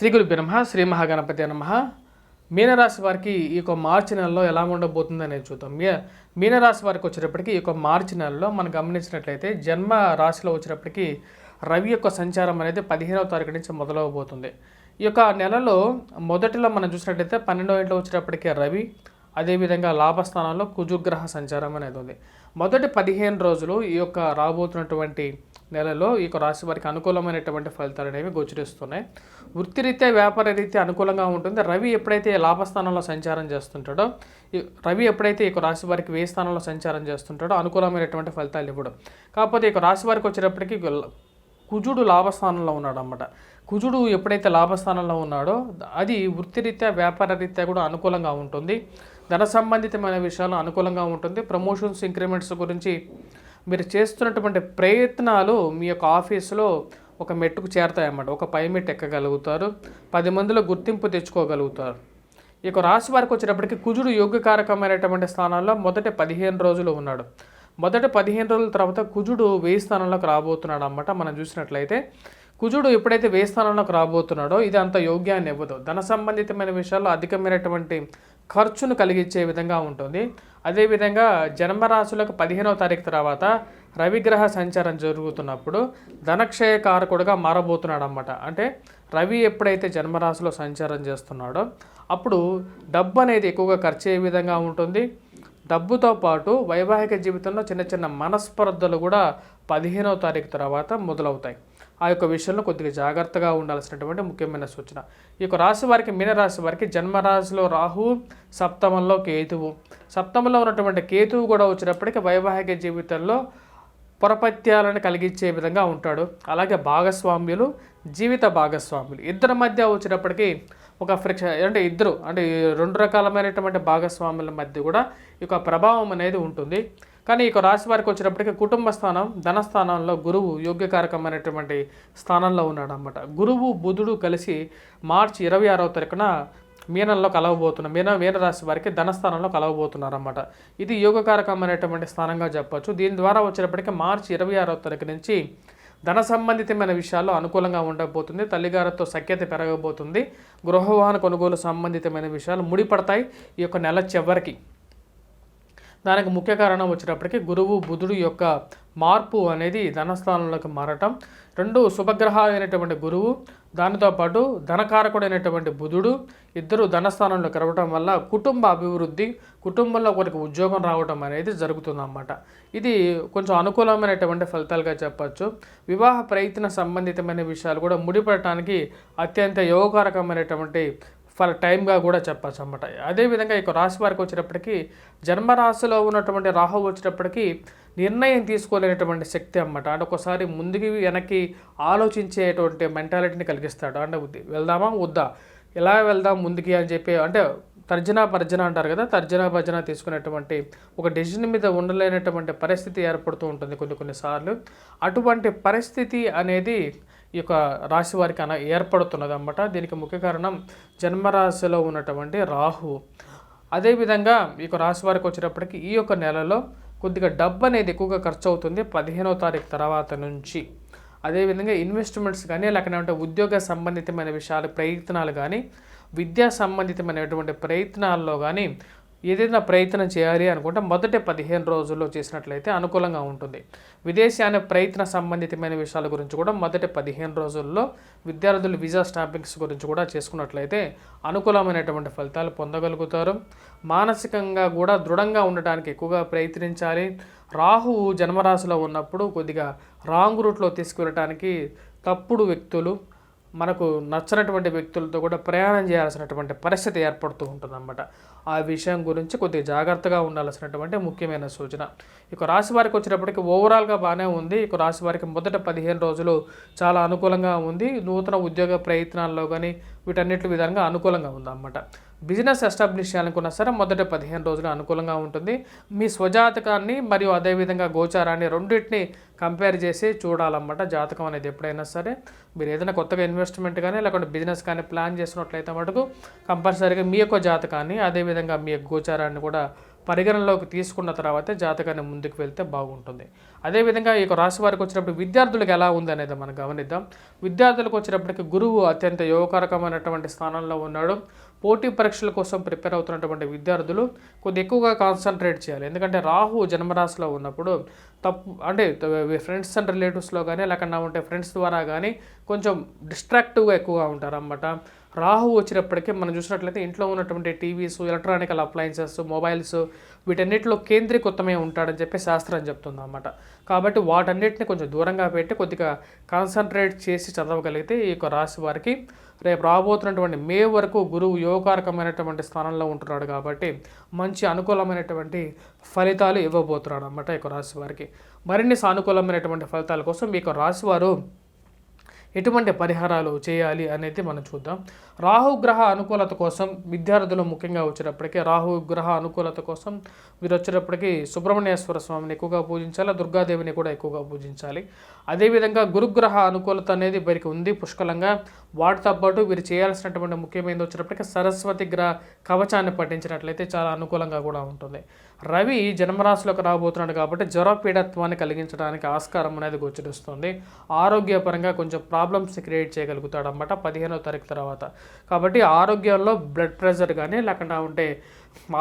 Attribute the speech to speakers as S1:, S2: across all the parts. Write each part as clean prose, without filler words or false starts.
S1: శ్రీ గురుభ్యో నమః. శ్రీ మహాగణపతి నమః. మీనరాశి వారికి ఈ యొక్క మార్చి నెలలో ఎలా ఉండబోతుంది అనేది చూద్దాం. మీనరాశి వారికి వచ్చేటప్పటికి ఈ యొక్క మార్చి నెలలో మనం గమనించినట్లయితే జన్మ రాశిలో వచ్చేటప్పటికి రవి యొక్క సంచారం అనేది 15వ తారీఖు నుంచి మొదలవబోతుంది. ఈ యొక్క నెలలో మొదటిలో మనం చూసినట్లయితే 12వ ఇంట్లో వచ్చేటప్పటికి రవి, అదేవిధంగా లాభస్థానంలో కుజుగ్రహ సంచారం అనేది ఉంది. మొదటి 15 రోజులు ఈ యొక్క రాబోతున్నటువంటి నెలలో ఈ యొక్క రాశి వారికి అనుకూలమైనటువంటి ఫలితాలు అనేవి గోచరిస్తున్నాయి. వృత్తిరీత్యా వ్యాపార రీత్యా అనుకూలంగా ఉంటుంది. రవి ఎప్పుడైతే లాభస్థానంలో సంచారం చేస్తుంటాడో, రవి ఎప్పుడైతే ఈ యొక్క రాశి వారికి వ్యయ స్థానంలో సంచారం చేస్తుంటాడో అనుకూలమైనటువంటి ఫలితాలు ఇవ్వడం. కాకపోతే ఈ యొక్క రాశి వారికి వచ్చేటప్పటికి కుజుడు లాభస్థానంలో ఉన్నాడు అన్నమాట. కుజుడు ఎప్పుడైతే లాభస్థానంలో ఉన్నాడో అది వృత్తిరీత్యా వ్యాపార రీత్యా కూడా అనుకూలంగా ఉంటుంది. ధన సంబంధితమైన విషయాలు అనుకూలంగా ఉంటుంది. ప్రమోషన్స్, ఇంక్రిమెంట్స్ గురించి మీరు చేస్తున్నటువంటి ప్రయత్నాలు మీ యొక్క ఆఫీసులో ఒక మెట్టుకు చేరతాయన్నమాట. ఒక పై మెట్టు ఎక్కగలుగుతారు. 10 మందిలో గుర్తింపు తెచ్చుకోగలుగుతారు. ఈ యొక్క రాశి వారికి వచ్చేటప్పటికి కుజుడు యోగ్యకారకమైనటువంటి స్థానాల్లో మొదటి 15 రోజులు ఉన్నాడు. మొదటి 15 రోజుల తర్వాత కుజుడు వ్యయ స్థానంలోకి రాబోతున్నాడు అన్నమాట. మనం చూసినట్లయితే కుజుడు ఎప్పుడైతే వ్యయ స్థానంలోకి రాబోతున్నాడో ఇది అంత యోగ్యాన్ని ఇవ్వదు. ధన సంబంధితమైన విషయాల్లో అధికమైనటువంటి ఖర్చును కలిగించే విధంగా ఉంటుంది. అదేవిధంగా జన్మరాశులకు 15వ తారీఖు తర్వాత రవిగ్రహ సంచారం జరుగుతున్నప్పుడు ధనక్షయకారకుడుగా మారబోతున్నాడు అన్నమాట. అంటే రవి ఎప్పుడైతే జన్మరాశిలో సంచారం చేస్తున్నాడో అప్పుడు డబ్బు అనేది ఎక్కువగా ఖర్చు అయ్యే విధంగా ఉంటుంది. డబ్బుతో పాటు వైవాహిక జీవితంలో చిన్న చిన్న మనస్పర్ధలు కూడా 15వ తారీఖు తర్వాత మొదలవుతాయి. ఆ యొక్క విషయంలో కొద్దిగా జాగ్రత్తగా ఉండాల్సినటువంటి ముఖ్యమైన సూచన. ఈ యొక్క రాశి వారికి, మీనరాశి వారికి జన్మరాశిలో రాహు, సప్తమంలో కేతువు. సప్తమంలో ఉన్నటువంటి కేతువు కూడా వచ్చినప్పటికీ వైవాహిక జీవితంలో పొరపత్యాలను కలిగించే విధంగా ఉంటాడు. అలాగే భాగస్వామ్యులు, జీవిత భాగస్వాములు ఇద్దరి మధ్య వచ్చినప్పటికీ ఒక ఫ్రిక్షన్ అంటే రెండు రకాలమైనటువంటి భాగస్వాముల మధ్య కూడా ఈ యొక్క ప్రభావం అనేది ఉంటుంది. కానీ ఈ యొక్క రాశి వారికి వచ్చినప్పటికీ కుటుంబ స్థానం, ధనస్థానంలో గురువు యోగ్యకారకమైనటువంటి స్థానంలో ఉన్నాడు అన్నమాట. గురువు, బుధుడు కలిసి మార్చి 26వ తారీఖున మీనంలో మీనరాశి వారికి ధనస్థానంలో కలవబోతున్నారు అన్నమాట. ఇది యోగకారకమైనటువంటి స్థానంగా చెప్పొచ్చు. దీని ద్వారా వచ్చేటప్పటికీ మార్చి 26వ తారీఖు నుంచి ధన సంబంధితమైన విషయాల్లో అనుకూలంగా ఉండబోతుంది. తల్లిగారితో సఖ్యత పెరగబోతుంది. గృహవాహన కొనుగోలు సంబంధితమైన విషయాలు ముడిపడతాయి ఈ యొక్క నెల చివరికి. దానికి ముఖ్య కారణం వచ్చేటప్పటికి గురువు, బుధుడు యొక్క మార్పు అనేది ధనస్థానంలోకి మారటం. రెండు శుభగ్రహాలు అయినటువంటి గురువు, దానితో పాటు ధనకారకుడైనటువంటి బుధుడు ఇద్దరు ధనస్థానంలోకి రావటం వల్ల కుటుంబ అభివృద్ధి, కుటుంబంలో ఒకరికి ఉద్యోగం రావడం అనేది జరుగుతుందన్నమాట. ఇది కొంచెం అనుకూలమైనటువంటి ఫలితాలుగా చెప్పచ్చు. వివాహ ప్రయత్న సంబంధితమైన విషయాలు కూడా ముడిపడటానికి అత్యంత యోగకారకమైనటువంటి టైంగా కూడా చెప్పచ్చు అన్నమాట. అదేవిధంగా ఈ రాశి వారికి వచ్చేటప్పటికి జన్మరాశిలో ఉన్నటువంటి రాహువు వచ్చేటప్పటికి నిర్ణయం తీసుకోలేనటువంటి శక్తి అన్నమాట. అంటే ఒకసారి ముందుకి వెనక్కి ఆలోచించేటువంటి మెంటాలిటీని కలిగిస్తాడు. అంటే వెళ్దామా వద్దా, ఎలా వెళ్దాం ముందుకి అని చెప్పి, అంటే తర్జనా భర్జన అంటారు కదా, తర్జనా భర్జన తీసుకునేటువంటి ఒక డెసిషన్ మీద ఉండలేనటువంటి పరిస్థితి ఏర్పడుతూ ఉంటుంది కొన్నిసార్లు. అటువంటి పరిస్థితి అనేది ఈ యొక్క రాశి వారికి ఏర్పడుతున్నది అన్నమాట. దీనికి ముఖ్య కారణం జన్మరాశిలో ఉన్నటువంటి రాహు. అదేవిధంగా ఈ యొక్క రాశి వారికి వచ్చేటప్పటికి ఈ యొక్క నెలలో కొద్దిగా డబ్బు అనేది ఎక్కువగా ఖర్చు అవుతుంది 15వ తారీఖు తర్వాత నుంచి. అదేవిధంగా ఇన్వెస్ట్మెంట్స్ కానీ, లేకపోతే ఉద్యోగ సంబంధితమైన విషయాలు ప్రయత్నాలు కానీ, విద్యా సంబంధితమైనటువంటి ప్రయత్నాల్లో కానీ ఏదైనా ప్రయత్నం చేయాలి అనుకుంటే మొదటి 15 రోజుల్లో చేసినట్లయితే అనుకూలంగా ఉంటుంది. విదేశాన ప్రయత్న సంబంధితమైన విషయాల గురించి కూడా మొదటి 15 రోజుల్లో విద్యార్థులు వీసా స్టాంపింగ్స్ గురించి కూడా చేసుకున్నట్లయితే అనుకూలమైనటువంటి ఫలితాలు పొందగలుగుతారు. మానసికంగా కూడా దృఢంగా ఉండటానికి ఎక్కువగా ప్రయత్నించాలి. రాహువు జన్మరాశిలో ఉన్నప్పుడు కొద్దిగా రాంగ్ రూట్లో తీసుకువెళ్ళటానికి, తప్పుడు వ్యక్తులు, మనకు నచ్చినటువంటి వ్యక్తులతో కూడా ప్రయాణం చేయాల్సినటువంటి పరిస్థితి ఏర్పడుతూ ఉంటుందన్నమాట. ఆ విషయం గురించి కొద్దిగా జాగ్రత్తగా ఉండాల్సినటువంటి ముఖ్యమైన సూచన. ఇక రాశి వారికి వచ్చినప్పటికీ ఓవరాల్గా బాగానే ఉంది. ఇక రాశి వారికి మొదట 15 రోజులు చాలా అనుకూలంగా ఉంది. నూతన ఉద్యోగ ప్రయత్నాల్లో కానీ వీటన్నిటి విధంగా అనుకూలంగా ఉందన్నమాట. బిజినెస్ ఎస్టాబ్లిష్ చేయాలనుకున్నా సరే మొదటి 15 రోజులు అనుకూలంగా ఉంటుంది. మీ స్వజాతకాన్ని మరియు అదేవిధంగా గోచారాన్ని రెండింటిని కంపేర్ చేసి చూడాలన్నమాట. జాతకం అనేది ఎప్పుడైనా సరే మీరు ఏదైనా కొత్తగా ఇన్వెస్ట్మెంట్ కానీ లేకుంటే బిజినెస్ కానీ ప్లాన్ చేసినట్లయితే మటుకు కంపల్సరీగా మీ యొక్క జాతకాన్ని, అదేవిధంగా మీ యొక్క గోచారాన్ని కూడా పరిగణనలోకి తీసుకున్న తర్వాతే జాతకాన్ని ముందుకు వెళ్తే బాగుంటుంది. అదేవిధంగా ఈ యొక్క రాశి వారికి వచ్చినప్పుడు విద్యార్థులకు ఎలా ఉంది అనేది మనం గమనిద్దాం. విద్యార్థులకు వచ్చినప్పటికీ గురువు అత్యంత యోగకరకమైనటువంటి స్థానంలో ఉన్నాడు. పోటీ పరీక్షల కోసం ప్రిపేర్ అవుతున్నటువంటి విద్యార్థులు కొద్ది ఎక్కువగా కాన్సన్ట్రేట్ చేయాలి. ఎందుకంటే రాహు జన్మరాశిలో ఉన్నప్పుడు అంటే ఫ్రెండ్స్ అండ్ రిలేటివ్స్లో కానీ లేకుండా ఉంటే ఫ్రెండ్స్ ద్వారా కానీ కొంచెం డిస్ట్రాక్టివ్గా ఎక్కువగా ఉంటారన్నమాట. రాహు వచ్చినప్పటికీ మనం చూసినట్లయితే ఇంట్లో ఉన్నటువంటి టీవీస్, ఎలక్ట్రానికల్ అప్లయన్సెస్, మొబైల్స్ వీటన్నిటిలో కేంద్రీకృతమై ఉంటాడని చెప్పి శాస్త్రం చెప్తుంది అన్నమాట. కాబట్టి వాటన్నిటిని కొంచెం దూరంగా పెట్టి కొద్దిగా కాన్సన్ట్రేట్ చేసి చదవగలిగితే ఈ యొక్క రాశి వారికి రేపు రాబోతున్నటువంటి మే వరకు గురువు యోగకారకమైనటువంటి స్థానంలో ఉంటున్నాడు కాబట్టి మంచి అనుకూలమైనటువంటి ఫలితాలు ఇవ్వబోతున్నాడు అన్నమాట ఈ యొక్క రాశి వారికి. మరిన్ని సానుకూలమైనటువంటి ఫలితాల కోసం మీ యొక్క రాశి వారు ఎటువంటి పరిహారాలు చేయాలి అనేది మనం చూద్దాం. రాహుగ్రహ అనుకూలత కోసం విద్యార్థులు ముఖ్యంగా వచ్చేటప్పటికీ రాహుగ్రహ అనుకూలత కోసం వీరు వచ్చేటప్పటికి సుబ్రహ్మణ్యేశ్వర స్వామిని ఎక్కువగా పూజించాలి, దుర్గాదేవిని కూడా ఎక్కువగా పూజించాలి. అదేవిధంగా గురుగ్రహ అనుకూలత అనేది వీరికి ఉంది పుష్కలంగా. వాటితో పాటు వీరు చేయాల్సినటువంటి ముఖ్యమైనది వచ్చేటప్పటికి సరస్వతి గ్రహ కవచాన్ని పఠించినట్లయితే చాలా అనుకూలంగా కూడా ఉంటుంది. రవి జన్మరాశిలోకి రాబోతున్నాడు కాబట్టి జ్వరపీడత్వాన్ని కలిగించడానికి ఆస్కారం అనేది గోచరిస్తుంది. ఆరోగ్యపరంగా కొంచెం ప్రాబ్లమ్స్ క్రియేట్ చేయగలుగుతాడు అన్నమాట 15వ తారీఖు తర్వాత. కాబట్టి ఆరోగ్యంలో బ్లడ్ ప్రెషర్ కానీ లేకుండా ఉంటే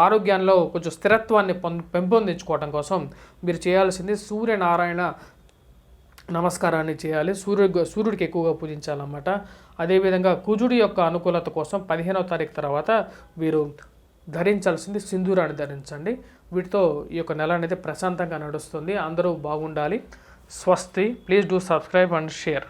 S1: ఆరోగ్యంలో కొంచెం స్థిరత్వాన్ని పెంపొందించుకోవడం కోసం మీరు చేయాల్సింది సూర్యనారాయణ నమస్కారాన్ని చేయాలి. సూర్యుడికి ఎక్కువగా పూజించాలన్నమాట. అదేవిధంగా కుజుడి యొక్క అనుకూలత కోసం 15వ తారీఖు తర్వాత వీరు ధరించాల్సింది సింధూరాన్ని ధరించండి. వీటితో ఈ యొక్క నెల అనేది ప్రశాంతంగా నడుస్తుంది. అందరూ బాగుండాలి. స్వస్తి. Please do subscribe and share.